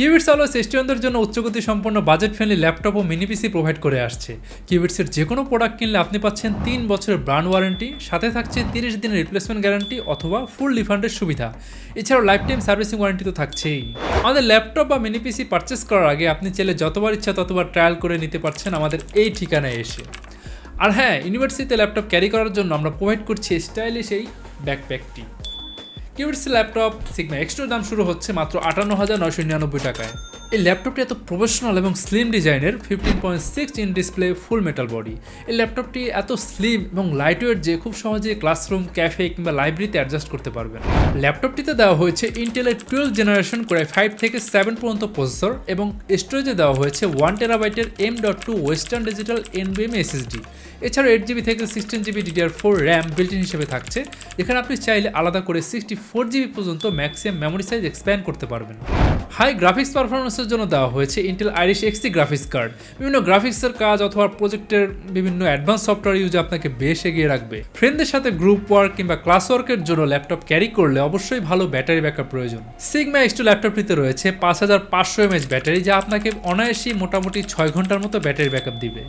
Qbits always স্টুডেন্টদের জন্য উচ্চগতি সম্পন্ন বাজেট ফ্রেন্ডলি ল্যাপটপ ও মিনি পিসি প্রোভাইড করে আসছে। Qbits-এর যে কোনো প্রোডাক্ট কিনলে আপনি পাচ্ছেন 3 বছরের ব্র্যান্ড ওয়ারেন্টি, সাথে থাকছে 30 দিনের রিপ্লেসমেন্ট গ্যারান্টি অথবা ফুল রিফান্ডের সুবিধা। এছাড়াও লাইফ টাইম সার্ভিসিং ওয়ারেন্টি তো থাকছেই। আমাদের ল্যাপটপ বা মিনি পিসি পারচেস করার আগে আপনি চাইলে যতবার ইচ্ছা ততবার ট্রায়াল করে নিতে পারছেন আমাদের এই ঠিকানায় এসে। আর হ্যাঁ, ইউনিভার্সিটিতে ল্যাপটপ ক্যারি করার জন্য আমরা প্রোভাইড করছি স্টাইলিশ এই ব্যাকপ্যাকটি। Qbits ল্যাপটপ 𝐐𝐤𝐭 এক্সট্রা দাম শুরু হচ্ছে মাত্র 58,999 টাকায়। এই ল্যাপটপটি এত প্রফেশনাল এবং স্লিম ডিজাইনের 15.6 inch display full metal body. এই ল্যাপটপটি এত স্লিম এবং লাইটওয়েট যে খুব সহজে ক্লাসরুম, ক্যাফে কিংবা লাইব্রেরিতে অ্যাডজাস্ট করতে পারবেন। ল্যাপটপটিতে দেওয়া হয়েছে ইন্টেলের 12th জেনারেশন কোর i5 থেকে 7 পর্যন্ত প্রসেসর এবং স্টোরেজে দেওয়া হয়েছে 1 টেরাবাইটের M.2 western digital NVMe SSD। এছাড়াও 8GB থেকে 16GB DDR4 RAM built in হিসেবে থাকছে, যেখানে আপনি চাইলে আলাদা করে 64GB পর্যন্ত ম্যাক্সিমাম মেমোরি সাইজ এক্সপ্যান্ড করতে পারবেন। হাই গ্রাফিক্স পারফরমেন্সের জন্য দেওয়া হয়েছে Intel Irish XT graphics card. বিভিন্ন গ্রাফিক্সের কাজ অথবা প্রজেক্টের বিভিন্ন অ্যাডভান্স সফটওয়্যার ইউজে আপনাকে বেশ এগিয়ে রাখবে। ফ্রেন্ডদের সাথে গ্রুপ ওয়ার্ক কিংবা ক্লাস ওয়ার্কের জন্য ল্যাপটপ ক্যারি করলে অবশ্যই ভালো ব্যাটারি ব্যাকআপ প্রয়োজন। 𝐐𝐤𝐭 ল্যাপটপটিতে রয়েছে 5500 mAh ব্যাটারি, যা আপনাকে অনায়াসেই মোটামুটি 6 ঘন্টার মতো ব্যাটারি ব্যাকআপ দিবে।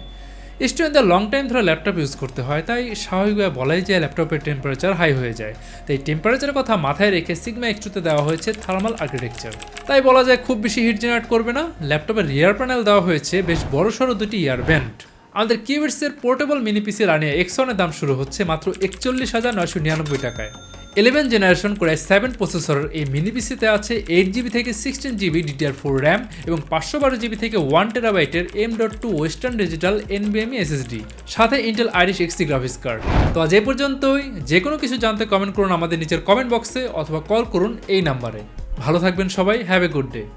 স্টুডেন্টদের লং টাইম ধরে ল্যাপটপ ইউজ করতে হয়, তাই স্বাভাবিকভাবে বলাই যায় ল্যাপটপের টেম্পারেচার হাই হয়ে যায়। তাই টেম্পারেচারের কথা মাথায় রেখে 𝐐𝐤𝐭 দেওয়া হয়েছে থার্মাল আর্কিটেকচার। তাই বলা যায় খুব বেশি হিট জেনারেট করবে না। ল্যাপটপের রিয়ার প্যানেল দেওয়া হয়েছে বেশ বড়সড় দুটি ইয়ার ভেন্ট। আমাদের Qbits-এর পোর্টেবল মিনি পিসি রানিয়া 𝐸1-এর দাম শুরু হচ্ছে মাত্র 41,999 টাকায়। 11th জেনারেশন কোর i7 প্রসেসরের এই মিনি পিসিতে আছে 8GB থেকে 16GB DDR4 র্যাম এবং 512GB থেকে 1 টেরাবাইটের M.2 western digital NVMe SSD, সাথে Intel Irish XT graphics card. তো আজ এই পর্যন্তই। যে কোনো কিছু জানতে কমেন্ট করুন আমাদের নিচের কমেন্ট বক্সে অথবা কল করুন এই নাম্বারে। ভালো থাকবেন সবাই, হ্যাভ এ গুড ডে।